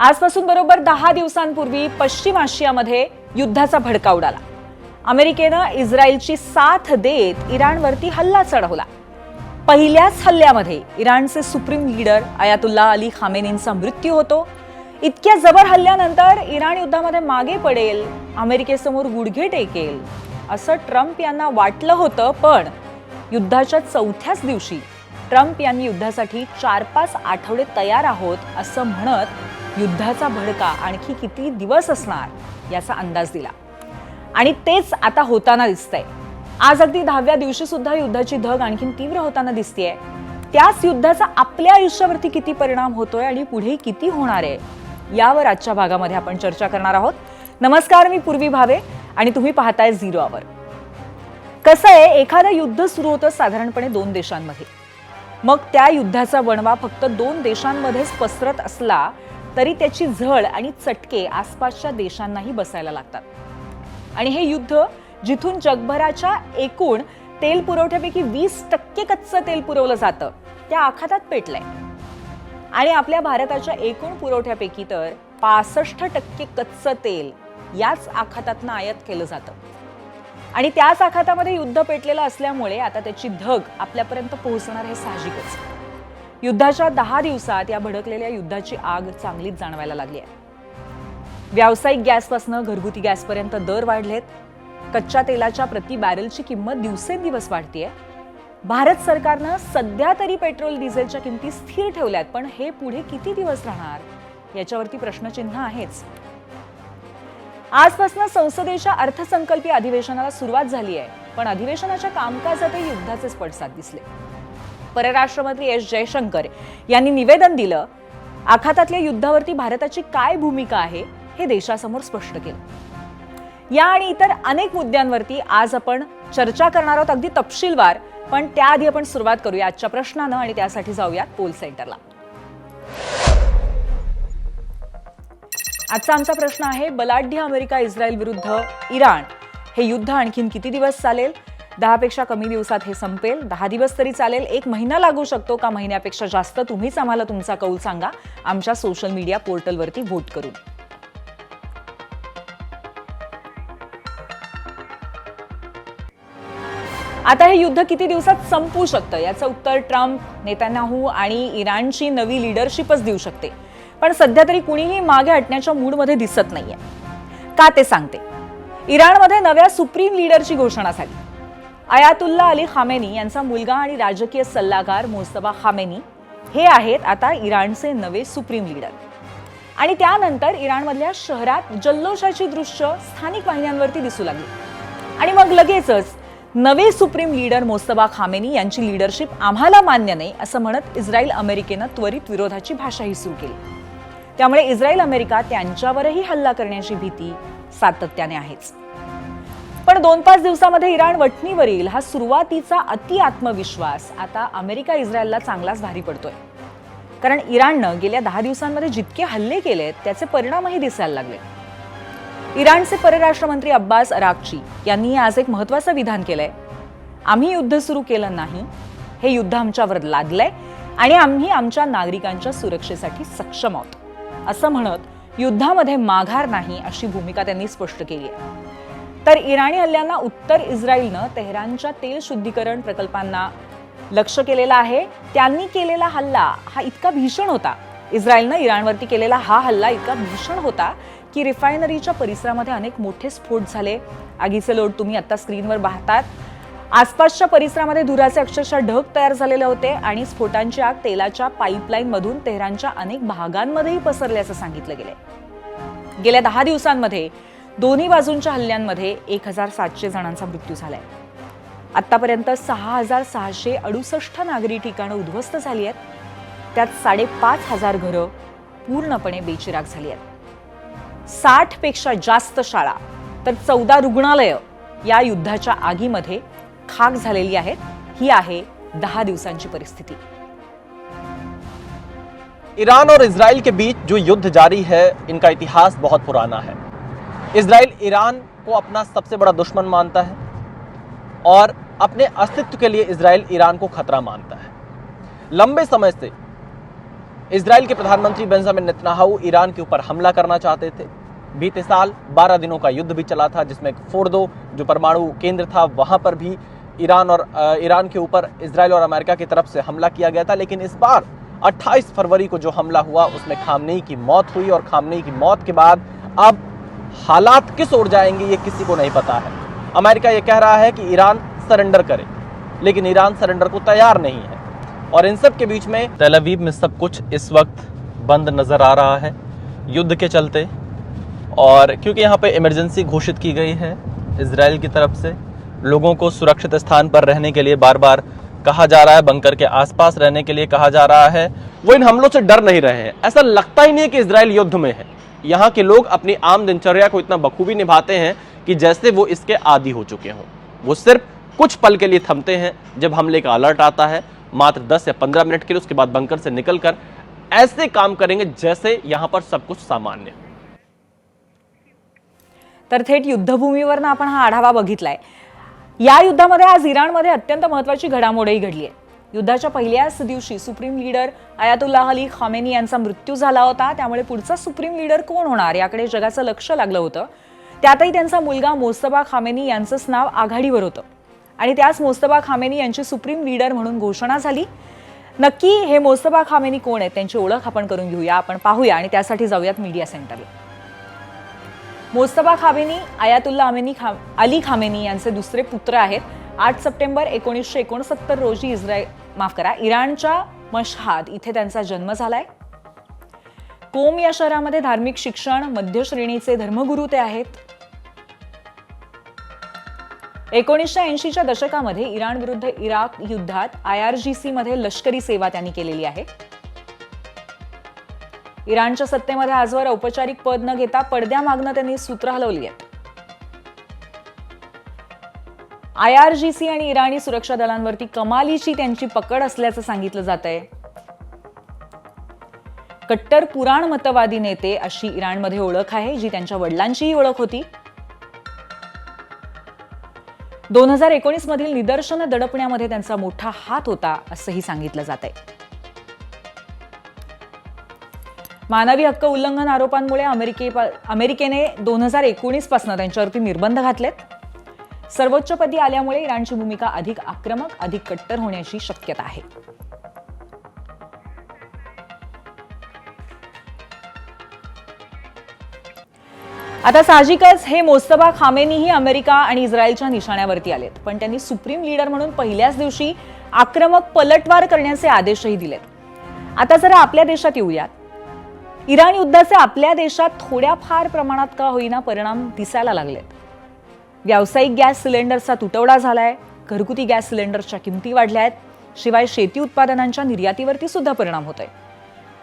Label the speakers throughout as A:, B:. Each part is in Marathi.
A: आजपासून बरोबर 10 दिवसांपूर्वी पश्चिम आशियामध्ये युद्धाचा भडका उडाला। अमेरिकेनं इस्रायलची साथ देत इराणवरती हल्ला चढवला। पहिल्याच हल्ल्यामध्ये इराणचे सुप्रीम लीडर अयातुल्ला अली खामेनींचा मृत्यू होतो। इतक्या जबर हल्ल्यानंतर इराण युद्धामध्ये मागे पडेल, अमेरिकेसमोर गुडघे टेकेल असं ट्रम्प यांना वाटलं होतं, पण युद्धाच्या चौथ्याच दिवशी ट्रम्प यांनी युद्धासाठी 4-5 आठवडे तयार आहोत असं म्हणत युद्धाचा भडका आणखी किती दिवस असणार याचा अंदाज दिला। आणि तेच आता होताना दिसतंय। आज अगदी 10व्या दिवशी सुद्धा युद्धाची धग आणखी तीव्र होताना दिसतेय। त्याच युद्धाचा आपल्या आयुष्यावरती किती परिणाम होतोय आणि पुढे किती होणार आहे यावर आजच्या भागामध्ये आपण चर्चा करणार आहोत। नमस्कार, मी पूर्वी भावे आणि तुम्ही पाहताय झिरो आवर। कसं आहे, एखादं युद्ध सुरू होतं साधारणपणे 2 देशांमध्ये। मग त्या युद्धाचा वणवा फक्त 2 देशांमध्येच पसरत असला तरी त्याची झळ आणि चटके आसपासच्या देशांनाही बसायला लागतात। आणि हे युद्ध जिथून जगभराच्या एकूण तेल पुरवठ्यापैकी 20% कच्चं तेल पुरवलं जातं त्या आखातात पेटलंय। आणि आपल्या भारताच्या एकूण पुरवठ्यापैकी तर 65% कच्चं तेल याच आखातातनं आयात केलं जातं। आणि त्याच आखातामध्ये युद्ध पेटलेलं असल्यामुळे आता त्याची धग आपल्यापर्यंत पोहोचणार हे साहजिकच। युद्धाच्या 10 दिवसात या भडकलेल्या युद्धाची आग चांगलीच जाणवायला लागली आहे। व्यावसायिक गॅसपासून घरगुती गॅसपर्यंत दर वाढलेत। कच्च्या तेलाच्या प्रति बॅरलची किंमत दिवसेंदिवस वाढतीये। भारत सरकारनं सध्या तरी पेट्रोल डिझेलच्या किमती स्थिर ठेवल्यात, पण हे पुढे किती दिवस राहणार याच्यावरती प्रश्नचिन्ह आहेच। आजपासून संसदेच्या अर्थसंकल्पीय अधिवेशनाला सुरुवात झाली आहे, पण अधिवेशनाच्या कामकाजातही युद्धाचेच पडसाद दिसले। परराष्ट्र मंत्री एस जयशंकर यांनी निवेदन दिलं। आखातातल्या युद्धावरती भारताची काय भूमिका आहे हे देशासमोर स्पष्ट केलं। या आणि इतर अनेक मुद्द्यांवरती आज आपण चर्चा करणार आहोत, अगदी तपशीलवार। पण त्याआधी आपण सुरुवात करूया आजच्या प्रश्नानं आणि त्यासाठी जाऊया पोल सेंटरला। आजचा आमचा प्रश्न आहे, बलाढ्य अमेरिका इस्रायल विरुद्ध इराण हे युद्ध आणखीन किती दिवस चालेल? 10 पेक्षा कमी दिवसात हे संपेल? 10 दिवस तरी चालेल? 1 महिना लागू शकतो का? महिन्यापेक्षा जास्त? तुम्हीच आम्हाला तुमचा कौल सांगा आमच्या सोशल मीडिया पोर्टलवरती व्होट करून। आता हे युद्ध किती दिवसात संपू शकतं याचं उत्तर ट्रम्प, नेतान्याहू आणि इराणची नवी लीडरशिपच देऊ शकते। पण सध्या तरी कुणीही मागे हटण्याच्या मूडमध्ये दिसत नाहीये। का ते सांगते। इराणमध्ये नव्या सुप्रीम लीडरची घोषणा झाली। अयातुल्ला अली खामेनी यांचा मुलगा आणि राजकीय सल्लागार मोस्तफा खामेनी हे आहेत आता इराणचे नवे सुप्रीम लीडर। आणि त्यानंतर इराणमधल्या शहरात जल्लोषाची दृश्य स्थानिक वाहिन्यांवरती दिसू लागली। आणि मग लगेचच नवे सुप्रीम लीडर मोस्तफा खामेनी यांची लीडरशिप आम्हाला मान्य नाही असं म्हणत इस्रायल अमेरिकेनं त्वरित विरोधाची भाषाही सुरू केली। त्यामुळे इस्रायल अमेरिका त्यांच्यावरही हल्ला करण्याची भीती सातत्याने आहेच। पण 2-5 दिवसामध्ये इराण वठणीवरील हा सुरुवातीचा अति आत्मविश्वास आता अमेरिका इस्रायलला चांगलाच भारी पडतोय। कारण इराणनं गेल्या 10 दिवसांमध्ये जितके हल्ले केलेत त्याचे परिणामही दिसायला लागले। इराणचे परराष्ट्र मंत्री अब्बास अराक्ची यांनी आज एक महत्त्वाचं विधान केलंय। आम्ही युद्ध सुरू केलं नाही, हे युद्ध आमच्यावर लादलंय आणि आम्ही आमच्या नागरिकांच्या सुरक्षेसाठी सक्षम आहोत असं म्हणत युद्धामध्ये माघार नाही अशी भूमिका त्यांनी स्पष्ट केली आहे। तर इराणी हल्ल्यांना उत्तर इस्रायलनं तेहरानच्या तेल शुद्धीकरण प्रकल्पांना लक्ष केलेला आहे। त्यांनी केलेला हल्ला हा इतका भीषण होता, इस्रायलनं इराणवरती केलेला हा हल्ला इतका भीषण होता की रिफायनरीच्या परिसरामध्ये अनेक मोठे स्फोट झाले। आगीचे लोट तुम्ही आता स्क्रीनवर पाहतात। आसपासच्या परिसरामध्ये धुराचे अक्षरशः ढग तयार झालेले होते आणि स्फोटांची आग तेलाच्या पाईपलाईन मधून तेहरानच्या अनेक भागांमध्येही पसरल्याचं सांगितलं गेलंय। गेल्या 10 दिवसांमध्ये दोन्ही बाजूंच्या हल्ल्यांमध्ये 1700 जणांचा मृत्यू झालाय। आतापर्यंत 6668 नागरी ठिकाणं उद्ध्वस्त झाली आहेत। त्यात 5500 घरं पूर्णपणे बेचिराख झाली आहेत। 60 पेक्षा जास्त शाळा तर 14 रुग्णालयं या युद्धाच्या आगीमध्ये खाक झालेली आहेत। ही आहे 10 दिवसांची परिस्थिती।
B: ईरान और इजराइल के बीच जो युद्ध जारी है, इनका इतिहास बहुत पुराना है। इजराइल ईरान को अपना सबसे बड़ा दुश्मन मानता है और अपने अस्तित्व के लिए इजराइल ईरान को खतरा मानता है। लंबे समय से इजराइल के प्रधानमंत्री बेंजामिन नेतन्याहू ईरान के ऊपर हमला करना चाहते थे। बीते साल 12 दिनों का युद्ध भी चला था, जिसमें फोर्डो जो परमाणु केंद्र था वहां पर भी ईरान के ऊपर इजराइल और अमेरिका की तरफ से हमला किया गया था। लेकिन इस बार 28 फरवरी को जो हमला हुआ उसमें खामनेई की मौत हुई, और खामनेई की मौत के बाद अब हालात किस ओर जाएंगे ये किसी को नहीं पता है। अमेरिका ये कह रहा है कि ईरान सरेंडर करे, लेकिन ईरान सरेंडर को तैयार नहीं है। और इन सब के बीच में तेल अवीव में सब कुछ इस वक्त बंद नजर आ रहा है युद्ध के चलते, और क्योंकि यहाँ पे इमरजेंसी घोषित की गई है इजराइल की तरफ से। लोगों को सुरक्षित स्थान पर रहने के लिए बार बार कहा जा रहा है, बंकर के आसपास रहने के लिए कहा जा रहा है। वो इन हमलों से डर नहीं रहे हैं। ऐसा लगता ही नहीं है कि इजराइल युद्ध में है। यहाँ के लोग अपनी आम दिनचर्या को इतना बखूबी निभाते हैं कि जैसे वो इसके आदी हो चुके हों। वो सिर्फ कुछ पल के लिए थमते हैं जब हमले का अलर्ट आता है, मात्र 10 या 15 मिनट के लिए। उसके बाद बंकर से निकलकर ऐसे काम करेंगे जैसे यहां पर सब कुछ सामान्य।
A: तर थेट युद्धभूमीवरनं आपण हा आढावा बघितलाय। या युद्धामध्ये आज इराणमध्ये अत्यंत महत्त्वाची घडामोडही घडली आहे। युद्धाच्या पहिल्याच दिवशी सुप्रीम लीडर आयातुल्लाह अली खामेनी यांचा मृत्यू झाला होता, त्यामुळे पुढचा सुप्रीम लीडर कोण होणार याकडे जगाचं लक्ष लागलं होतं। त्यातही त्यांचा मुलगा मोस्तफा खामेनी यांचंच नाव आघाडीवर होतं, आणि त्याच मोस्तफा खामेनी यांची सुप्रीम लीडर म्हणून घोषणा झाली। नक्की हे मोस्तफा खामेनी कोण आहेत त्यांची ओळख आपण करून घेऊया, आपण पाहूया, आणि त्यासाठी जाऊयात मीडिया सेंटरला। मोस्तफा खामेनी आयातुल्लाह अली खामेनी यांचे दुसरे पुत्र आहेत। 8 सप्टेंबर 1969 रोजी इराणच्या मशहाद इथे त्यांचा जन्म झालाय। कोम या शहरामध्ये धार्मिक शिक्षण, मध्य श्रेणीचे धर्मगुरू ते आहेत। 1980च्या दशकामध्ये इराण विरुद्ध इराक युद्धात IRGC मध्ये लष्करी सेवा त्यांनी केलेली आहे। इराणच्या सत्तेमध्ये आजवर औपचारिक पद न घेता पडद्यामागनं त्यांनी सूत्र हलवली आहेत। IRGC आणि इराणी सुरक्षा दलांवरती कमालीची त्यांची पकड असल्याचं सांगितलं जातंय। कट्टर पुराण मतवादी नेते अशी इराणमध्ये ओळख आहे, जी त्यांच्या वडिलांचीही ओळख होती। 2019 मधील निदर्शनं दडपण्यामध्ये त्यांचा मोठा हात होता असंही सांगितलं जातंय। मानवी हक्क उल्लंघन आरोपांमुळे अमेरिकेने 2019 पासून त्यांच्यावरती निर्बंध घातलेत। सर्वोच्चपदी आल्यामुळे इराणची भूमिका अधिक आक्रमक, अधिक कट्टर होण्याची शक्यता आहे। आता साहजिकच हे मोस्तफा खामेनीही अमेरिका आणि इस्रायलच्या निशाण्यावरती आलेत, पण त्यांनी सुप्रीम लीडर म्हणून पहिल्याच दिवशी आक्रमक पलटवार करण्याचे आदेशही दिलेत। आता जरा आपल्या देशात येऊयात। इराण युद्धाचे आपल्या देशात थोड्याफार प्रमाणात का होईना परिणाम दिसायला लागलेत। व्यावसायिक गॅस सिलेंडरचा तुटवडा झालाय, घरगुती गॅस सिलेंडरच्या किमती वाढल्या आहेत, शिवाय शेती उत्पादनांच्या निर्यातीवरती सुद्धा परिणाम होतोय,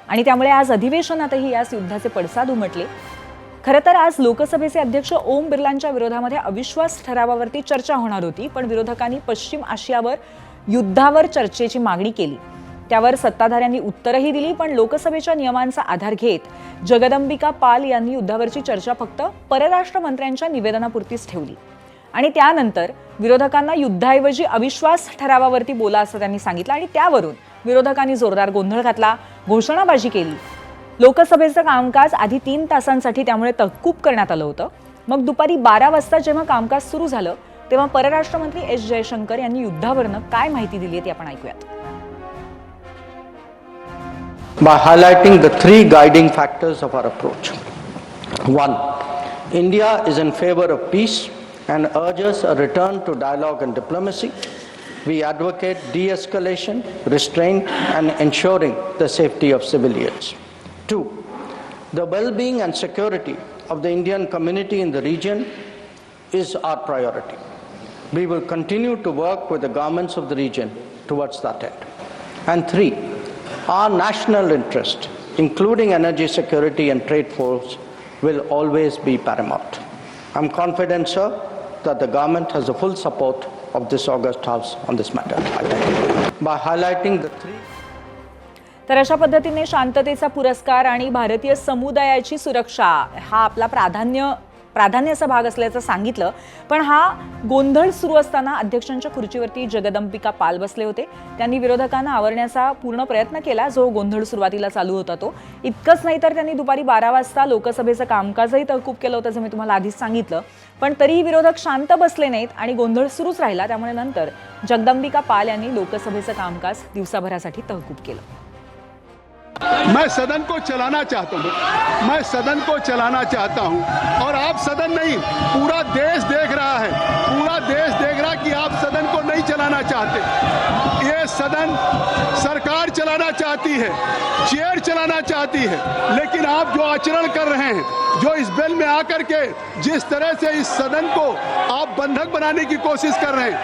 A: आणि त्यामुळे आज अधिवेशनातही या युद्धाचे पडसाद उमटले। खरं तर आज लोकसभेचे अध्यक्ष ओम बिर्लांच्या विरोधामध्ये अविश्वास ठरावावरती चर्चा होणार होती, पण विरोधकांनी पश्चिम आशियावर युद्धावर चर्चेची मागणी केली। त्यावर सत्ताधाऱ्यांनी उत्तरही दिली, पण लोकसभेच्या नियमांचा आधार घेत जगदंबिका पाल यांनी युद्धावरची चर्चा फक्त परराष्ट्र मंत्र्यांच्या निवेदनापुरतीच ठेवली, आणि त्यानंतर विरोधकांना युद्धाऐवजी अविश्वास ठरावावरती बोला असं त्यांनी सांगितलं, आणि त्यावरून विरोधकांनी जोरदार गोंधळ घातला, घोषणाबाजी केली। लोकसभेचं कामकाज आधी 3 तासांसाठी त्यामुळे तहकूब करण्यात आलं होतं। मग दुपारी 12 वाजता जेव्हा कामकाज सुरू झालं तेव्हा परराष्ट्र मंत्री एस जयशंकर यांनी युद्धावरनं काय माहिती दिली ती आपण ऐकूयात।
C: By highlighting the 3 guiding factors of our approach. 1. India is in favor of peace and urges a return to dialogue and diplomacy. We advocate de-escalation, restraint, and ensuring the safety of civilians. 2. The well-being and security of the Indian community in the region is our priority. We will continue to work with the governments of the region towards that end. And 3. Our national interest, including energy security and trade flows, will always be paramount. I'm confident, sir, that the government has the full support of this august House on this matter. I thank you. By highlighting the 3.
A: तर अशा पद्धतीने शांततेचा पुरस्कार आणि भारतीय समुदायाची सुरक्षा हा आपला प्राधान्याचा भाग असल्याचं सांगितलं. पण हा गोंधळ सुरू असताना अध्यक्षांच्या खुर्चीवरती जगदंबिका पाल बसले होते. त्यांनी विरोधकांना आवरण्याचा पूर्ण प्रयत्न केला, जो गोंधळ सुरुवातीला चालू होता तो. इतकंच नाही तर त्यांनी दुपारी 12 वाजता लोकसभेचं कामकाजही तहकूब केलं होतं, जसं मी तुम्हाला आधीच सांगितलं. पण तरीही विरोधक शांत बसले नाहीत आणि गोंधळ सुरूच राहिला. त्यामुळे नंतर जगदंबिका पाल यांनी लोकसभेचं कामकाज दिवसाभरासाठी तहकूब केलं.
D: मैं सदन को चलाना चाहता हूं, मैं सदन को चलाना चाहता हूं और आप सदन नहीं, पूरा देश देख रहा है, पूरा देश देख रहा कि आप सदन को नहीं चलाना चाहते। ये सदन सरकार चलाना चाहती है, चेयर चलाना चाहती है, लेकिन आप जो आचरण कर रहे हैं, जो इस बिल में आकर के जिस तरह से इस सदन को आप बंधक बनाने की कोशिश कर रहे हैं,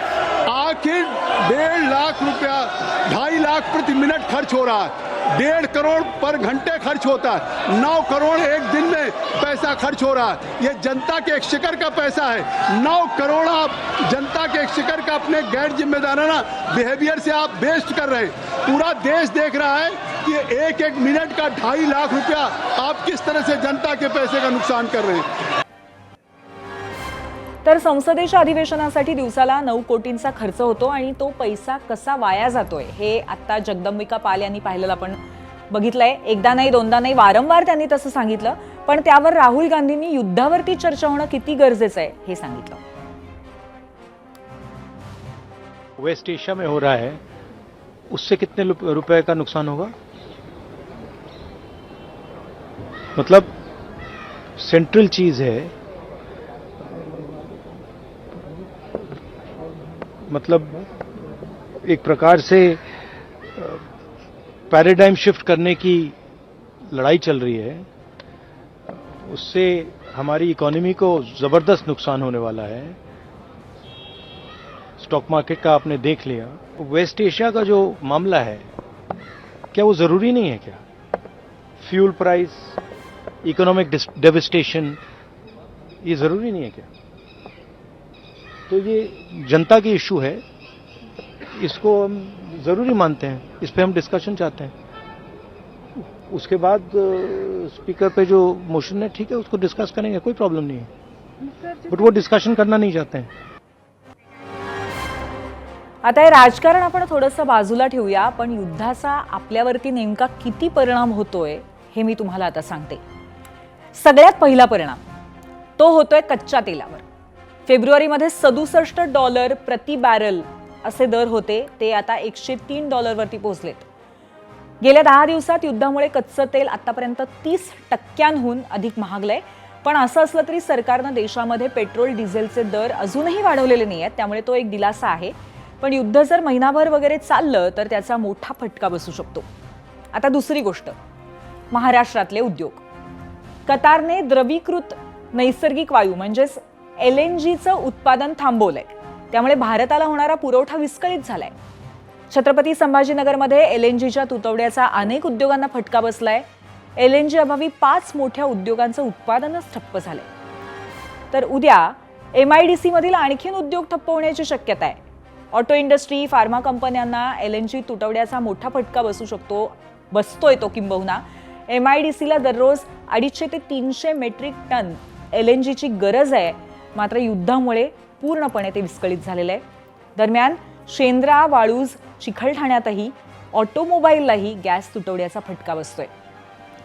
D: आखिर 1.5 लाख रुपया 2.5 लाख प्रति मिनट खर्च हो रहा है, 1.5 करोड़ पर घंटे खर्च होता है, 9 करोड़ एक दिन में पैसा खर्च हो रहा है। ये जनता के एक्सचेकर का पैसा है। 9 करोड़ आप जनता के एक्सचेकर का अपने गैर जिम्मेदाराना बिहेवियर से आप वेस्ट कर रहे हैं। पूरा देश देख रहा है कि एक मिनट का 2.5 लाख रुपया आप किस तरह से जनता के पैसे का नुकसान कर रहे हैं।
A: तर संसदेच्या अधिवेशनासाठी दिवसाला 9 कोटींचा खर्च होतो आणि तो पैसा कसा वाया जातोय हे आता जगदंबिका पाल यांनी पाहिलेलं आपण बघितलंय. एकदा नाही, दोनदा नाही, वारंवार त्यांनी तसं सांगितलं. पण त्यावर राहुल गांधींनी युद्धावरती चर्चा होणं किती गरजेचं आहे हे सांगितलं.
E: वेस्ट एशिया में हो रहा है, उससे कितने रुपए का नुकसान होगा? मतलब सेंट्रल चीज है, मतलब एक प्रकार से पैराडाइम शिफ्ट करने की लड़ाई चल रही है. उससे हमारी इकोनॉमी को जबरदस्त नुकसान होने वाला है. स्टॉक मार्केट का आपने देख लिया. वेस्ट एशिया का जो मामला है, क्या वो जरूरी नहीं है क्या? फ्यूल प्राइस, इकोनॉमिक डेविस्टेशन, ये जरूरी नहीं है क्या? तो ये जनता की इशू है, इसको हम जरूरी मानते हैं, इस पे हम डिस्कशन चाहते हैं. उसके बाद स्पीकर पे जो मोशन है, ठीक है, उसको डिस्कस करेंगे, कोई प्रॉब्लम नहीं है, बट वो डिस्कशन करना नहीं चाहते हैं.
A: आता हे राजकारण आपण थोडंसं बाजूला ठेवूया, पण युद्धाचा आपल्यावरती नेमका किती परिणाम होतोय हे मी तुम्हाला आता सांगते. सगळ्यात पहिला परिणाम तो होतोय कच्च्या तेलावर. फेब्रुवारीमध्ये $67 प्रति बॅरल असे दर होते, ते आता $103 वरती पोहोचलेत. गेल्या 10 दिवसात युद्धामुळे कच्चं तेल आतापर्यंत 30% अधिक महागलंय. पण असं असलं तरी सरकारनं देशामध्ये पेट्रोल डिझेलचे दर अजूनही वाढवलेले नाही आहेत, त्यामुळे तो एक दिलासा आहे. पण युद्ध जर महिनाभर वगैरे चाललं तर त्याचा मोठा फटका बसू शकतो. आता दुसरी गोष्ट, महाराष्ट्रातले उद्योग. कतारने द्रवीकृत नैसर्गिक वायू म्हणजेच LNGचं उत्पादन थांबवलंय, त्यामुळे भारताला होणारा पुरवठा विस्कळीत झालाय. छत्रपती संभाजीनगरमध्ये LNGच्या तुटवड्याचा अनेक उद्योगांना फटका बसलाय. LNG अभावी 5 मोठ्या उद्योगांचं उत्पादनच ठप्प झालंय. तर उद्या MIDC मधील आणखीन उद्योग ठप्प होण्याची शक्यता आहे. ऑटो इंडस्ट्री, फार्मा कंपन्यांना LNG तुटवड्याचा मोठा फटका बसतोय तो किंबहुना. MIDCला दररोज 250 ते 300 मेट्रिक टन LNGची गरज आहे, मात्र युद्धामुळे पूर्णपणे ते विस्कळीत झालेलं आहे. दरम्यान शेंद्रा, वाळूज, चिखलठाण्यातही ऑटोमोबाईललाही गॅस तुटवड्याचा फटका बसतोय.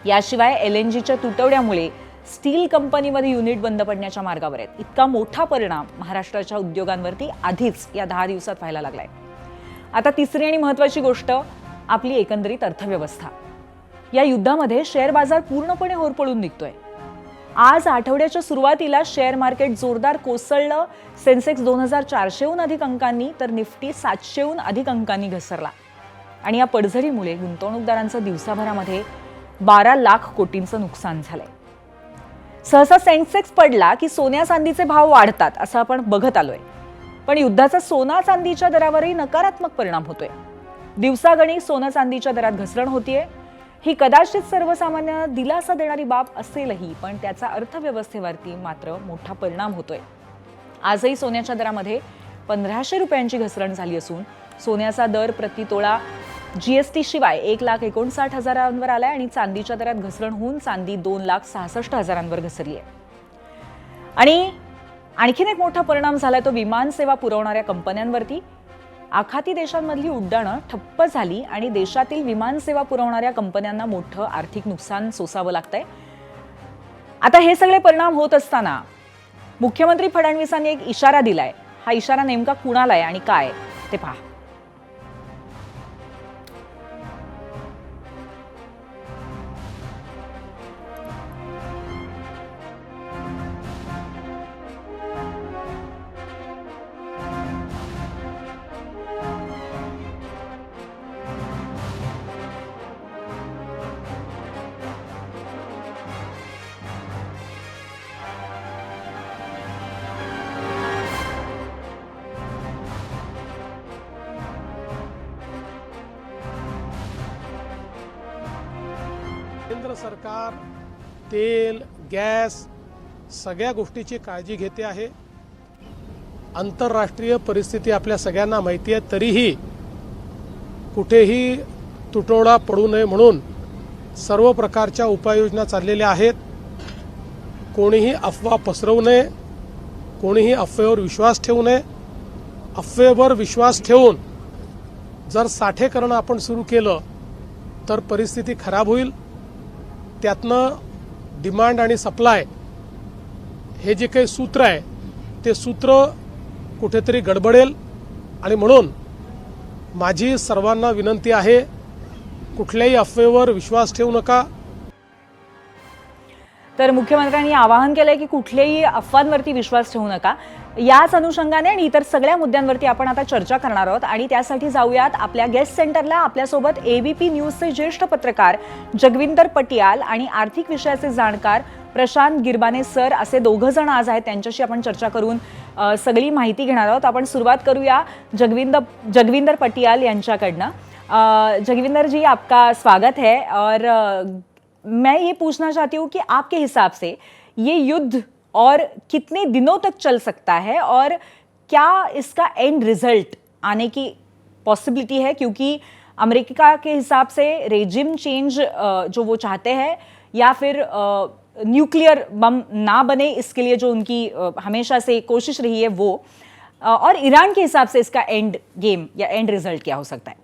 A: याशिवाय LNGच्या तुटवड्यामुळे स्टील कंपनीमध्ये युनिट बंद पडण्याच्या मार्गावर आहेत. इतका मोठा परिणाम महाराष्ट्राच्या उद्योगांवरती आधीच या 10 दिवसात व्हायला लागलाय. आता तिसरी आणि महत्त्वाची गोष्ट, आपली एकंदरीत अर्थव्यवस्था. या युद्धामध्ये शेअर बाजार पूर्णपणे होरपळून निघतोय. आज आठवड्याच्या सुरुवातीला शेअर मार्केट जोरदार कोसळलं. सेन्सेक्स 2400हून अधिक अंकांनी तर निफ्टी 700हून अधिक अंकांनी घसरला. आणि या पडझडीमुळे गुंतवणूकदारांचं दिवसाभरामध्ये 12 लाख कोटींचं नुकसान झालंय. सहसा सेन्सेक्स पडला की सोन्या चांदीचे भाव वाढतात असं आपण बघत आलोय. पण युद्धाचा सोना चांदीच्या दरावरही नकारात्मक परिणाम होतोय. दिवसागणिक सोनं चांदीच्या दरात घसरण होतीये. ही कदाचित सर्वसामान्यांना दिलासा देणारी बाब असेलही, पण त्याचा अर्थव्यवस्थेवरती मात्र मोठा परिणाम होतोय. आजही सोन्याच्या दरामध्ये 1500 रुपयांची घसरण झाली असून सोन्याचा दर प्रति तोळा GST शिवाय 1,59,000 आलाय आणि चांदीच्या दरात घसरण होऊन चांदी 2,66,000 घसरली आहे. आणि आणखीन एक मोठा परिणाम झालाय तो विमान सेवा पुरवणाऱ्या कंपन्यांवरती. आखाती देशांमधली उड्डाणं ठप्प झाली आणि देशातील विमान सेवा पुरवणाऱ्या कंपन्यांना मोठं आर्थिक नुकसान सोसावं लागतंय. आता हे सगळे परिणाम होत असताना मुख्यमंत्री फडणवीसांनी एक इशारा दिलाय. हा इशारा नेमका कुणाला आहे आणि काय ते पहा.
F: केंद्र सरकार तेल गॅस सगळ्या गोष्टीची काळजी घेते आहे. आंतरराष्ट्रीय परिस्थिती आपल्या सगळ्यांना माहिती आहे, तरीही कुठेही तुटवडा पडू नये म्हणून सर्व प्रकारच्या उपाययोजना चाललेल्या आहेत. कोणीही अफवा पसरवू नये, कोणीही अफवेवर विश्वास ठेवू नये. अफवेवर विश्वास ठेवून जर साठेकरण आपण सुरू केलं तर परिस्थिती खराब होईल. त्यातनं डिमांड आणि सप्लाय हे जे काही सूत्र आहे ते सूत्र कुठेतरी गडबडेल. आणि म्हणून माझी सर्वांना विनंती आहे, कुठल्याही अफवेवर विश्वास ठेवू नका.
A: तर मुख्यमंत्र्यांनी आवाहन केलंय की कुठल्याही अफवांवरती विश्वास ठेवू नका. याच अनुषंगाने आणि इतर सगळ्या मुद्द्यांवरती आपण आता चर्चा करणार आहोत आणि त्यासाठी जाऊयात आपल्या गेस्ट सेंटरला. आपल्यासोबत एबीपी न्यूजचे ज्येष्ठ पत्रकार जगविंदर पटियाल आणि आर्थिक विषयाचे जाणकार प्रशांत गिरबाने सर असे दोघं जण आज आहेत. त्यांच्याशी आपण चर्चा करून सगळी माहिती घेणार आहोत. आपण सुरुवात करूया जगविंदर पटियाल यांच्याकडनं. जगविंदर जी, आपका स्वागत है. और मैं ये पूछना चाहती हूँ कि आपके हिसाब से ये युद्ध और कितने दिनों तक चल सकता है और क्या इसका एंड रिजल्ट आने की पॉसिबिलिटी है, क्योंकि अमेरिका के हिसाब से रेजिम चेंज जो वो चाहते हैं या फिर न्यूक्लियर बम ना बने इसके लिए जो उनकी हमेशा से कोशिश रही है वो, और ईरान के हिसाब से इसका एंड गेम या एंड रिजल्ट क्या हो सकता है?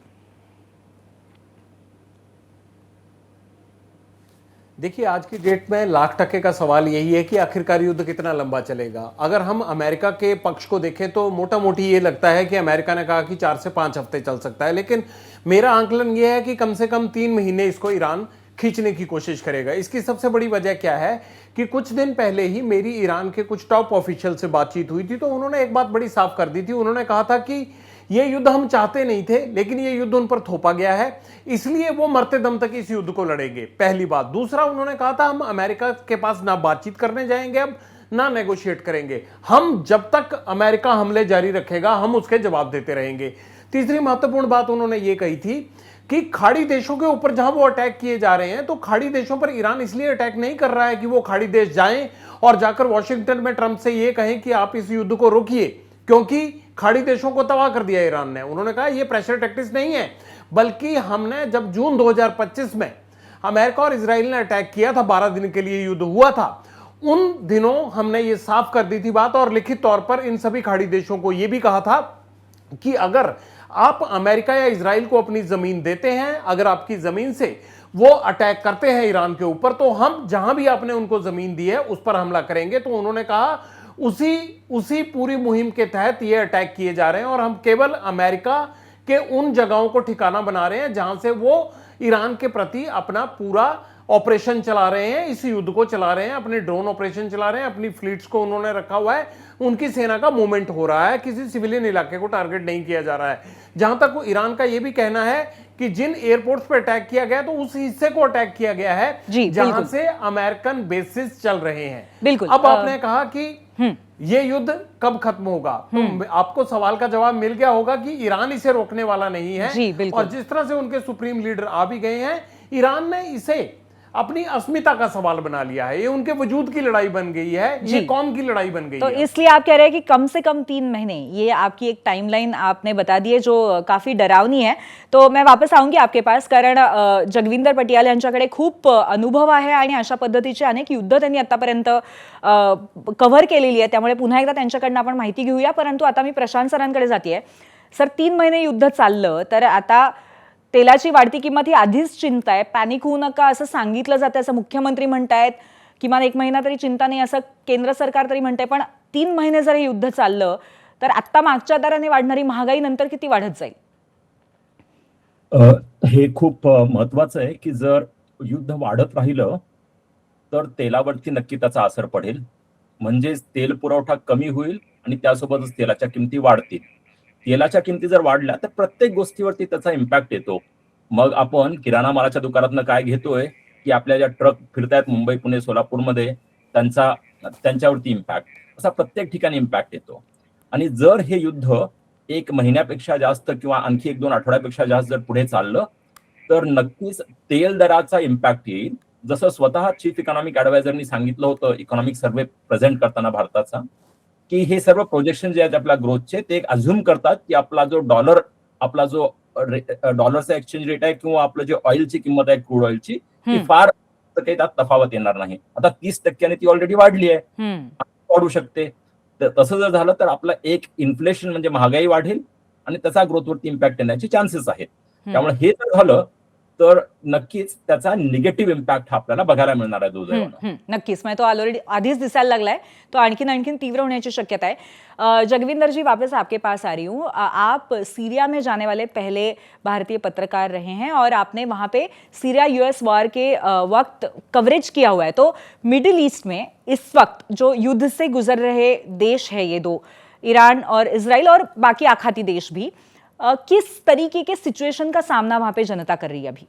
G: देखिए, आज की डेट में $1,00,000 का सवाल यही है कि आखिरकार युद्ध कितना लंबा चलेगा. अगर हम अमेरिका के पक्ष को देखें तो मोटा मोटी ये लगता है कि अमेरिका ने कहा कि 4 से 5 हफ्ते चल सकता है, लेकिन मेरा आंकलन ये है कि कम से कम 3 महीने इसको ईरान खींचने की कोशिश करेगा. इसकी सबसे बड़ी वजह क्या है कि कुछ दिन पहले ही मेरी ईरान के कुछ टॉप ऑफिशियल से बातचीत हुई थी, तो उन्होंने एक बात बड़ी साफ कर दी थी. उन्होंने कहा था कि ये युद्ध हम चाहते नहीं थे, लेकिन ये युद्ध उन पर थोपा गया है, इसलिए वो मरते दम तक इस युद्ध को लड़ेंगे. पहली बात. दूसरा, उन्होंने कहा था हम अमेरिका के पास ना बातचीत करने जाएंगे, अब ना नेगोशिएट करेंगे. हम जब तक अमेरिका हमले जारी रखेगा हम उसके जवाब देते रहेंगे. तीसरी महत्वपूर्ण बात उन्होंने ये कही थी कि खाड़ी देशों के ऊपर जहां वो अटैक किए जा रहे हैं, तो खाड़ी देशों पर ईरान इसलिए अटैक नहीं कर रहा है कि वो खाड़ी देश जाएं और जाकर वॉशिंगटन में ट्रंप से ये कहें कि आप इस युद्ध को रोकिए, क्योंकि खाड़ी देशों को तबाह कर दिया ईरान ने. उन्होंने कहा ये प्रेशर टैक्टिक्स नहीं है, बल्कि हमने जब जून 2025 में अमेरिका और इजराइल ने अटैक किया था, 12 दिन के लिए युद्ध हुआ था, उन दिनों हमने ये साफ कर दी थी बात और लिखित तौर पर इन सभी खाड़ी देशों को यह भी कहा था कि अगर आप अमेरिका या इजराइल को अपनी जमीन देते हैं, अगर आपकी जमीन से वो अटैक करते हैं ईरान के ऊपर, तो हम जहां भी आपने उनको जमीन दी है उस पर हमला करेंगे. तो उन्होंने कहा उसी पूरी मुहिम के तहत ये अटैक किए जा रहे हैं और हम केवल अमेरिका के उन जगहों को ठिकाना बना रहे हैं जहां से वो ईरान के प्रति अपना पूरा ऑपरेशन चला रहे हैं, इस युद्ध को चला रहे हैं, अपने ड्रोन ऑपरेशन चला रहे हैं, अपनी फ्लीट्स को उन्होंने रखा हुआ है, उनकी सेना का मूवमेंट हो रहा है, किसी सिविलियन इलाके को टारगेट नहीं किया जा रहा है. जहां तक ईरान का यह भी कहना है कि जिन एयरपोर्ट्स पर अटैक किया गया तो उस हिस्से को अटैक किया गया है जहां से अमेरिकन बेसिस चल रहे हैं.
A: बिल्कुल.
G: अब आपने कहा कि ये युद्ध कब खत्म होगा, तो आपको सवाल का जवाब मिल गया होगा कि ईरान इसे रोकने वाला नहीं है. और जिस तरह से उनके सुप्रीम लीडर आ भी गए हैं, ईरान ने इसे अपनी अस्मिता का सवाल बना लिया है, ये उनके वजूद की लड़ाई बन गई है, ये कौम की लड़ाई बन गई
A: तो
G: है।
A: इसलिए आप कह रहे हैं कि कम से कम 3 महीने, ये आपकी एक टाइमलाइन आपने बता दी है जो काफी डरावनी है. तो मैं वापस आऊंगी आपके पास, कारण जगविंदर पटियाल यांच्याकडे खूप अनुभव आहे आणि अशा पद्धतीचे अनेक युद्ध त्यांनी आतापर्यंत कव्हर केलेली आहे. त्यामुळे पुन्हा एकदा त्यांच्याकडनं आपण माहिती घेऊया. परंतु आता मी प्रशांत सरांकडे जाते. सर, 3 महिने युद्ध चाललं तर आता तेलाची वाढती किंमत ही आधीच चिंता आहे. पॅनिक होऊ नका असं सांगितलं जातं, असं मुख्यमंत्री म्हणतायत. किमान 1 महिना तरी चिंता नाही असं केंद्र सरकार तरी म्हणतंय. पण 3 महिने जर हे युद्ध चाललं तर आत्ता मागच्या दराने वाढणारी महागाई नंतर किती वाढत जाईल?
H: हे खूप महत्वाचं आहे की जर युद्ध वाढत राहिलं तर तेलावरती नक्की त्याचा असर पडेल. म्हणजेच तेल पुरवठा कमी होईल आणि त्यासोबतच तेलाच्या किमती वाढतील. तेलाच्या किमती जर वाढल्या तर प्रत्येक गोष्टीवरती त्याचा इम्पॅक्ट येतो. मग आपण किराणा मालाच्या दुकानातनं काय घेतोय की आपल्या ज्या ट्रक फिरतायत मुंबई, पुणे, सोलापूरमध्ये त्यांच्यावरती इम्पॅक्ट, असा प्रत्येक ठिकाणी इम्पॅक्ट येतो. आणि जर हे युद्ध 1 महिन्यापेक्षा जास्त किंवा आणखी 1-2 आठवड्यापेक्षा जास्त जर पुढे चाललं तर नक्कीच तेल दराचा इम्पॅक्ट येईल. जसं स्वतः चीफ इकॉनॉमिक ऍडवायझरनी सांगितलं होतं इकॉनॉमिक सर्व्हे प्रेझेंट करताना भारताचा, की हे सर्व प्रोजेक्शन जे आहेत आपल्या ग्रोथचे ते एक अझ्युम करतात की आपला जो डॉलरचा एक्सचेंज रेट आहे किंवा आपलं जे ऑइलची किंमत आहे क्रूड ऑइलची, ती फार काही त्यात तफावत येणार नाही. आता 30% ती ऑलरेडी वाढली आहे, वाढू शकते. तसं जर झालं तर आपलं एक इन्फ्लेशन म्हणजे महागाई वाढेल आणि त्याचा ग्रोथवरती इम्पॅक्ट येण्याचे चान्सेस आहेत. त्यामुळे हे जर झालं तर नक्कीच त्याचा निगेटिव्ह इम्पॅक्ट हा आपल्याला बघायला मिळणार आहे दुर्दैवानं.
A: नक्कीच, म्हणजे तो ऑलरेडी आधीच दिसायला लागलाय, तो आणखीन तीव्र होने की शक्यता है. जगविंदर जी, वापस आपके पास आ रही हूँ. आप सीरिया में जाने वाले पहले भारतीय पत्रकार रहे हैं और आपने वहां पे सीरिया यूएस वॉर के वक्त कवरेज किया हुआ है. तो मिडिल ईस्ट में इस वक्त जो युद्ध से गुजर रहे देश है ये 2, ईरान और इसराइल और बाकी आखाती देश भी, किस तरीके के सिचुएशन का सामना वहां पे जनता कर रही है अभी?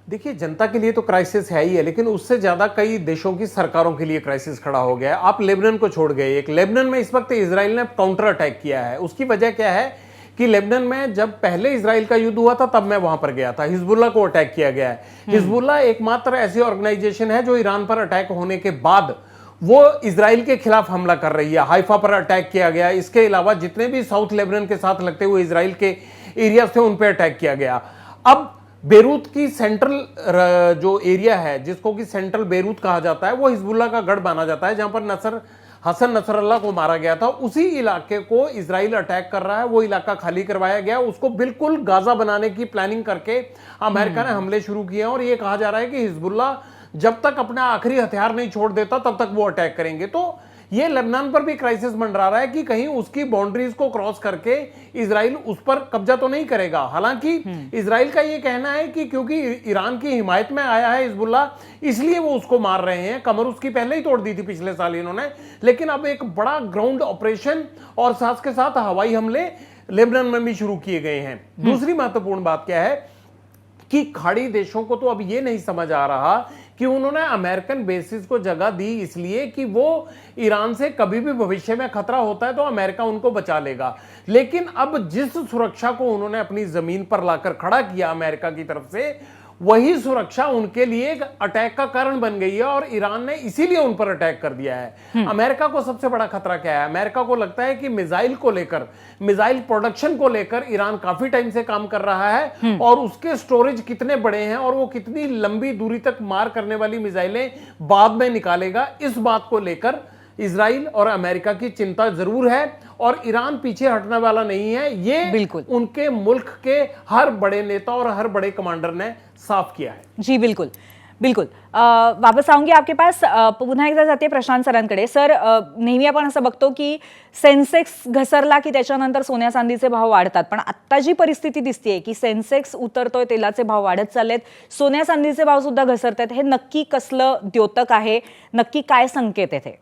G: देखिए, जनता के लिए तो क्राइसिस है ही है, लेकिन उससे ज्यादा कई देशों की सरकारों के लिए क्राइसिस खड़ा हो गया है. आप लेबनान को छोड़ गए. एक लेबनान में इस वक्त इजराइल ने काउंटर अटैक किया है. उसकी वजह क्या है कि लेबनान में जब पहले इजराइल का युद्ध हुआ था तब मैं वहां पर गया था. हिजबुल्लाह को अटैक किया गया है. हिजबुल्लाह एकमात्र ऐसी ऑर्गेनाइजेशन है जो ईरान पर अटैक होने के बाद वो इजराइल के खिलाफ हमला कर रही है. हाइफा पर अटैक किया गया. इसके अलावा जितने भी साउथ लेबनान के साथ लगते हुए इजराइल के एरियाज थे उन पर अटैक किया गया. अब बेरूत की सेंट्रल जो एरिया है जिसको कि सेंट्रल बेरूत कहा जाता है, वो हिजबुल्लाह का गढ़ माना जाता है, जहां पर हसन नसरल्लाह को मारा गया था. उसी इलाके को इजराइल अटैक कर रहा है. वो इलाका खाली करवाया गया. उसको बिल्कुल गाजा बनाने की प्लानिंग करके अमेरिका ने हमले शुरू किए और ये कहा जा रहा है कि हिजबुल्लाह जब तक अपना आखिरी हथियार नहीं छोड़ देता तब तक वो अटैक करेंगे. तो ये लेबनान पर भी क्राइसिस मंडरा रहा है कि कहीं उसकी बाउंड्रीज को क्रॉस करके इजराइल उस पर कब्जा तो नहीं करेगा. हालांकि इजराइल का ये कहना है कि क्योंकि ईरान की हिमायत में आया है हिजबुल्लाह, इसलिए वो उसको मार रहे हैं. कमर उसकी पहले ही तोड़ दी थी पिछले साल इन्होंने, लेकिन अब एक बड़ा ग्राउंड ऑपरेशन और साथ के साथ हवाई हमले लेबनान में भी शुरू किए गए हैं. दूसरी महत्वपूर्ण बात क्या है कि खाड़ी देशों को तो अब ये नहीं समझ आ रहा कि उन्होंने अमेरिकन बेसिस को जगह दी इसलिए कि वो ईरान से कभी भी भविष्य में खतरा होता है तो अमेरिका उनको बचा लेगा. लेकिन अब जिस सुरक्षा को उन्होंने अपनी जमीन पर लाकर खड़ा किया अमेरिका की तरफ से, वही सुरक्षा उनके लिए एक अटैक का कारण बन गई है और ईरान ने इसीलिए उन पर अटैक कर दिया है. अमेरिका को सबसे बड़ा खतरा क्या है? अमेरिका को लगता है कि मिसाइल को लेकर, मिसाइल प्रोडक्शन को लेकर ईरान काफी टाइम से काम कर रहा है और उसके स्टोरेज कितने बड़े हैं और वो कितनी लंबी दूरी तक मार करने वाली मिसाइलें बाद में निकालेगा, इस बात को लेकर इजराइल और अमेरिका की चिंता जरूर है और ईरान पीछे हटने वाला नहीं है. ये
A: बिल्कुल
G: उनके मुल्क के हर बड़े नेता और हर बड़े कमांडर ने साफ किया है.
A: जी बिल्कुल बिल्कुल. वापस आऊंगी आपके पास. पुन्हा एकदा जाते प्रशांत सरांकडे. सर, नेहमी आपण असं बघतो की सेन्सेक्स घसरला की त्याच्यानंतर सोन्या चांदीचे भाव वाढतात, पण आत्ता जी परिस्थिती दिसतेय की सेन्सेक्स उतरतोय, तेलाचे भाव वाढत चाललेत, सोन्या चांदीचे भाव सुद्धा घसरतात, हे नक्की कसलं द्योतक आहे? नक्की काय संकेत आहेत?